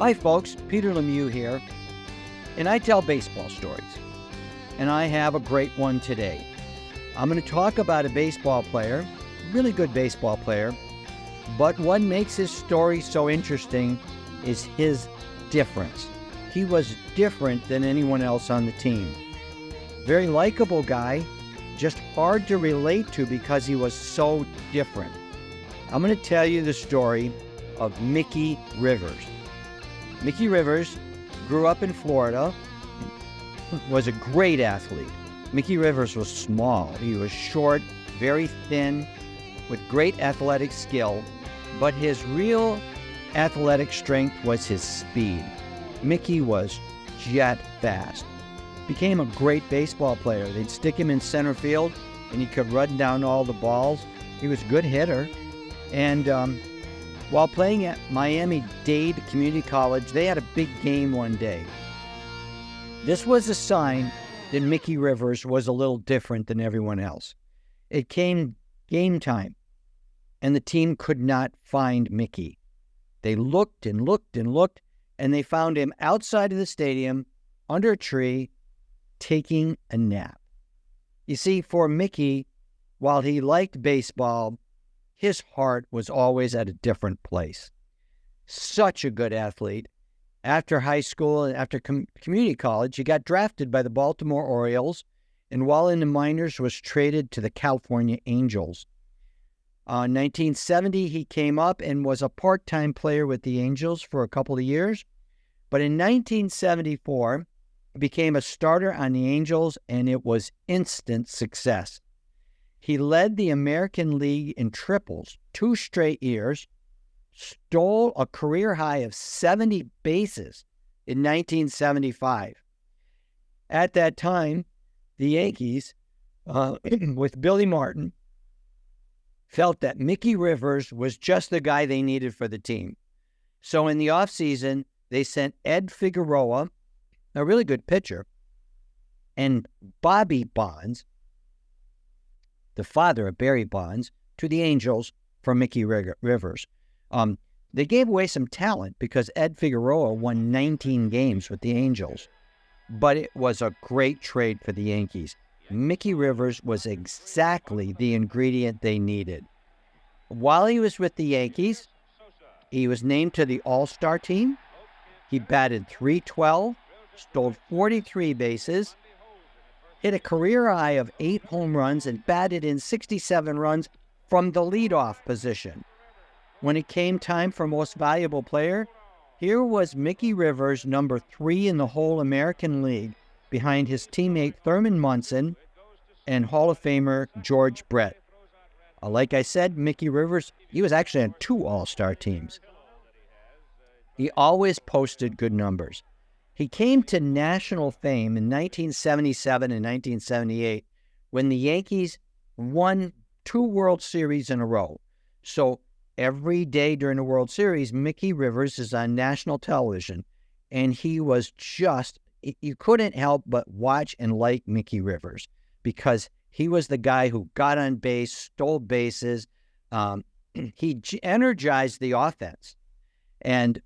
Hi folks, Peter Lemieux here, and I tell baseball stories, and I have a great one today. I'm going to talk about a baseball player, really good baseball player, but what makes his story so interesting is his difference. He was different than anyone else on the team. Very likable guy, just hard to relate to because he was so different. I'm going to tell you the story of Mickey Rivers. Mickey Rivers grew up in Florida, was a great athlete. Mickey Rivers was small. He was short, very thin, with great athletic skill, but his real athletic strength was his speed. Mickey was jet fast. Became a great baseball player. They'd stick him in center field, and he could run down all the balls. He was a good hitter, and while playing at Miami-Dade Community College, they had a big game one day. This was a sign that Mickey Rivers was a little different than everyone else. It came game time, and the team could not find Mickey. They looked and looked and looked, and they found him outside of the stadium, under a tree, taking a nap. You see, for Mickey, while he liked baseball, his heart was always at a different place. Such a good athlete. After high school and after community college, he got drafted by the Baltimore Orioles, and while in the minors was traded to the California Angels. In 1970, he came up and was a part-time player with the Angels for a couple of years. But in 1974, he became a starter on the Angels, and it was instant success. He led the American League in triples 2 straight years, stole a career high of 70 bases in 1975. At that time, the Yankees, with Billy Martin, felt that Mickey Rivers was just the guy they needed for the team. So in the offseason, they sent Ed Figueroa, a really good pitcher, and Bobby Bonds, the father of Barry Bonds, to the Angels for Mickey Rivers. They gave away some talent because Ed Figueroa won 19 games with the Angels, but it was a great trade for the Yankees. Mickey Rivers was exactly the ingredient they needed. While he was with the Yankees, he was named to the All-Star team. He batted .312, stole 43 bases, hit a career high of 8 home runs, and batted in 67 runs from the leadoff position. When it came time for Most Valuable Player, here was Mickey Rivers, number 3 in the whole American League, behind his teammate Thurman Munson and Hall of Famer George Brett. Like I said, Mickey Rivers, he was actually on 2 All-Star teams. He always posted good numbers. He came to national fame in 1977 and 1978 when the Yankees won 2 World Series in a row. So every day during the World Series, Mickey Rivers is on national television, and he was just, you couldn't help but watch and like Mickey Rivers because he was the guy who got on base, stole bases. He energized the offense. And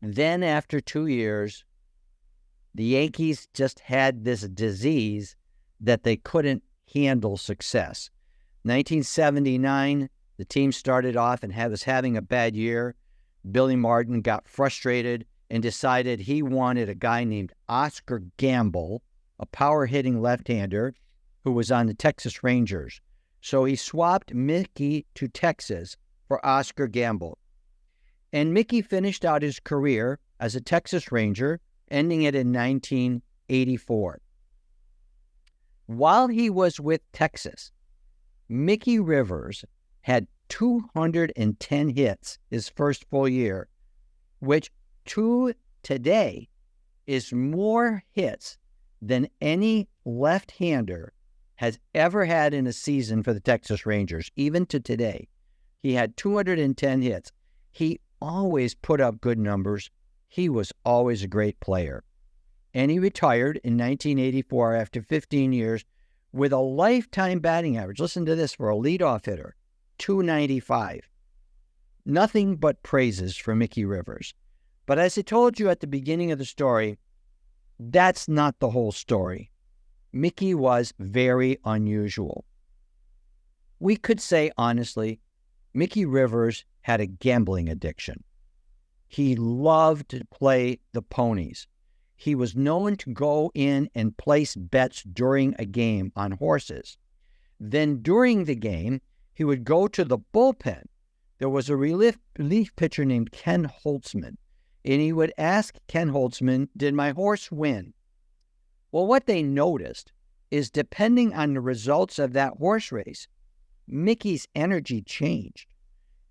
then after 2 years, the Yankees just had this disease that they couldn't handle success. 1979, the team started off and was having a bad year. Billy Martin got frustrated and decided he wanted a guy named Oscar Gamble, a power-hitting left-hander who was on the Texas Rangers. So he swapped Mickey to Texas for Oscar Gamble. And Mickey finished out his career as a Texas Ranger, ending it in 1984. While he was with Texas, Mickey Rivers had 210 hits his first full year, which to today is more hits than any left-hander has ever had in a season for the Texas Rangers, even to today. He had 210 hits. He always put up good numbers. He was always a great player. And he retired in 1984 after 15 years with a lifetime batting average. Listen to this, for a leadoff hitter, .295. Nothing but praises for Mickey Rivers. But as I told you at the beginning of the story, that's not the whole story. Mickey was very unusual. We could say honestly, Mickey Rivers had a gambling addiction. He loved to play the ponies. He was known to go in and place bets during a game on horses. Then during the game, he would go to the bullpen. There was a relief pitcher named Ken Holtzman, and he would ask Ken Holtzman, did my horse win? Well, what they noticed is depending on the results of that horse race, Mickey's energy changed.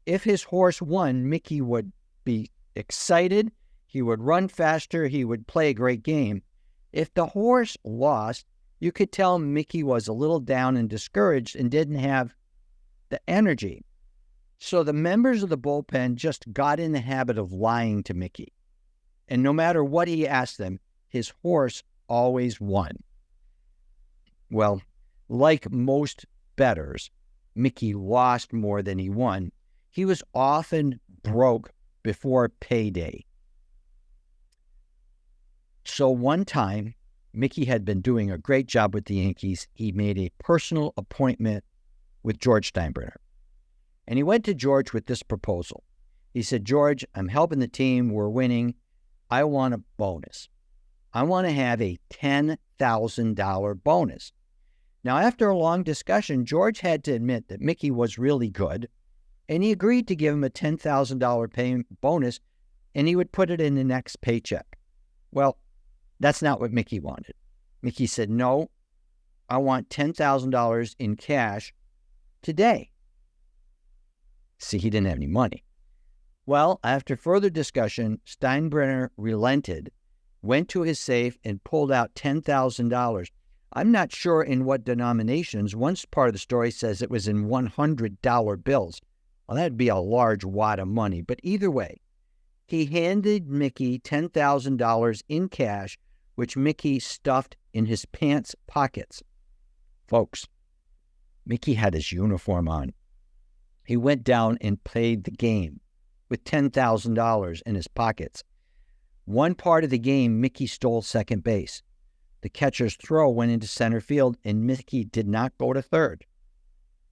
If his horse won, Mickey would be excited, he would run faster, he would play a great game. If the horse lost, you could tell Mickey was a little down and discouraged and didn't have the energy. So the members of the bullpen just got in the habit of lying to Mickey. And no matter what he asked them, his horse always won. Well, like most bettors, Mickey lost more than he won. He was often broke before payday. So one time, Mickey had been doing a great job with the Yankees. He made a personal appointment with George Steinbrenner. And he went to George with this proposal. He said, George, I'm helping the team. We're winning. I want a bonus. I want to have a $10,000 bonus. Now, after a long discussion, George had to admit that Mickey was really good, and he agreed to give him a $10,000 bonus, and he would put it in the next paycheck. Well, that's not what Mickey wanted. Mickey said, no, I want $10,000 in cash today. See, he didn't have any money. Well, after further discussion, Steinbrenner relented, went to his safe, and pulled out $10,000. I'm not sure in what denominations. One part of the story says it was in $100 bills. Well, that'd be a large wad of money. But either way, he handed Mickey $10,000 in cash, which Mickey stuffed in his pants pockets. Folks, Mickey had his uniform on. He went down and played the game with $10,000 in his pockets. One part of the game, Mickey stole second base. The catcher's throw went into center field, and Mickey did not go to third.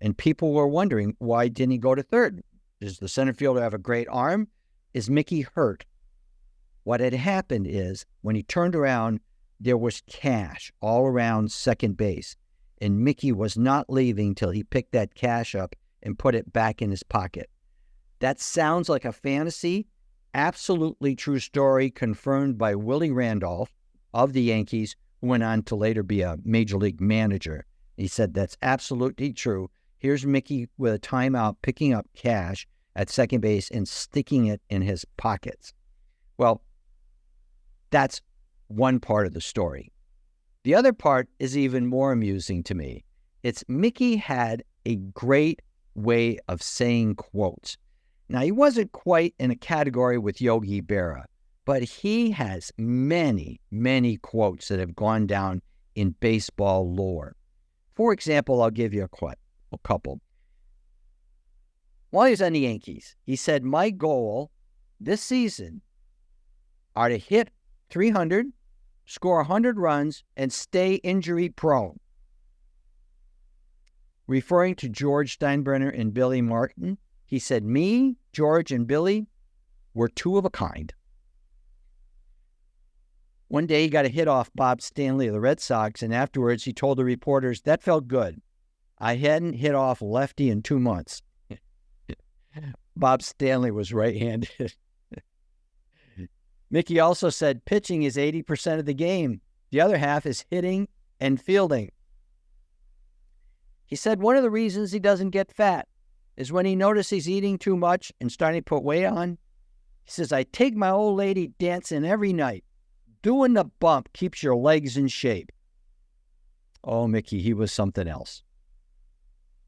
And people were wondering, why didn't he go to third? Does the center fielder have a great arm? Is Mickey hurt? What had happened is, when he turned around, there was cash all around second base, and Mickey was not leaving till he picked that cash up and put it back in his pocket. That sounds like a fantasy. Absolutely true story, confirmed by Willie Randolph of the Yankees, who went on to later be a major league manager. He said that's absolutely true. Here's Mickey with a timeout, picking up cash at second base and sticking it in his pockets. Well, that's one part of the story. The other part is even more amusing to me. It's Mickey had a great way of saying quotes. Now, he wasn't quite in a category with Yogi Berra, but he has many, many quotes that have gone down in baseball lore. For example, I'll give you a couple. While he was on the Yankees, he said, my goal this season are to hit 300, score 100 runs, and stay injury prone. Referring to George Steinbrenner and Billy Martin, he said, me, George, and Billy were two of a kind. One day he got a hit off Bob Stanley of the Red Sox, and afterwards he told the reporters, that felt good. I hadn't hit off a lefty in 2 months. Bob Stanley was right-handed. Mickey also said pitching is 80% of the game. The other half is hitting and fielding. He said one of the reasons he doesn't get fat is when he notices he's eating too much and starting to put weight on. He says, I take my old lady dancing every night. Doing the bump keeps your legs in shape. Oh, Mickey, he was something else.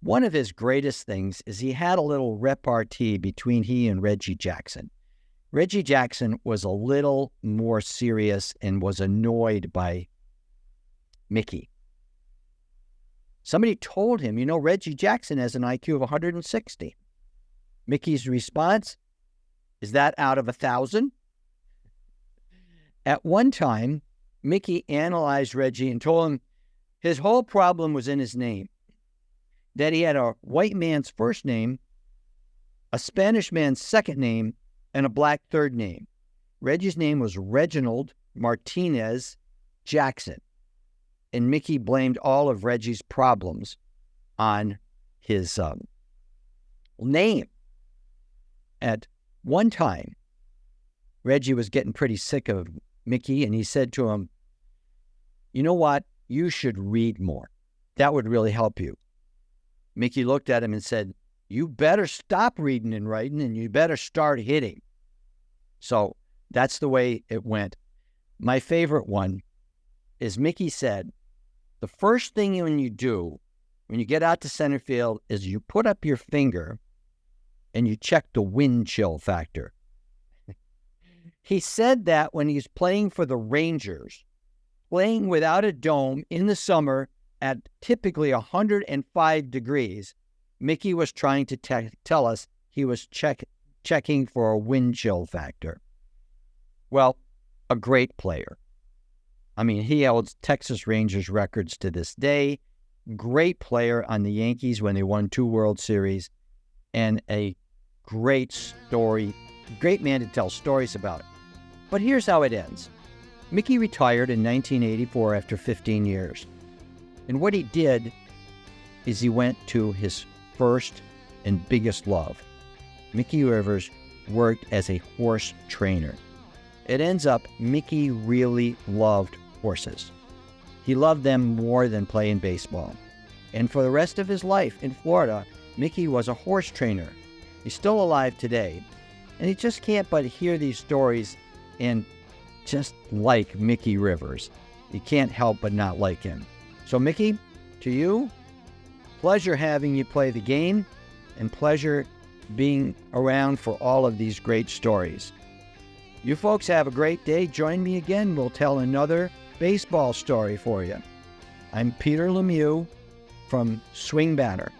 One of his greatest things is he had a little repartee between he and Reggie Jackson. Reggie Jackson was a little more serious and was annoyed by Mickey. Somebody told him, Reggie Jackson has an IQ of 160. Mickey's response, is that out of 1,000? At one time, Mickey analyzed Reggie and told him his whole problem was in his name, that he had a white man's first name, a Spanish man's second name, and a black third name. Reggie's name was Reginald Martinez Jackson, and Mickey blamed all of Reggie's problems on his name. At one time, Reggie was getting pretty sick of Mickey, and he said to him, you know what? You should read more. That would really help you. Mickey looked at him and said, you better stop reading and writing, and you better start hitting. So that's the way it went. My favorite one is Mickey said, the first thing when you do, when you get out to center field, is you put up your finger and you check the wind chill factor. He said that when he's playing for the Rangers, playing without a dome in the summer at typically 105 degrees, Mickey was trying to tell us he was checking for a wind chill factor. Well, a great player. I mean, he holds Texas Rangers records to this day. Great player on the Yankees when they won 2 World Series, and a great story, great man to tell stories about. But here's how it ends. Mickey retired in 1984 after 15 years. And what he did is he went to his first and biggest love. Mickey Rivers worked as a horse trainer. It ends up Mickey really loved horses. He loved them more than playing baseball. And for the rest of his life in Florida, Mickey was a horse trainer. He's still alive today. And he just can't but hear these stories and just like Mickey Rivers. You can't help but not like him. So Mickey, to you, pleasure having you play the game, and pleasure being around for all of these great stories. You folks have a great day. Join me again. We'll tell another baseball story for you. I'm Peter Lemieux from Swing Banner.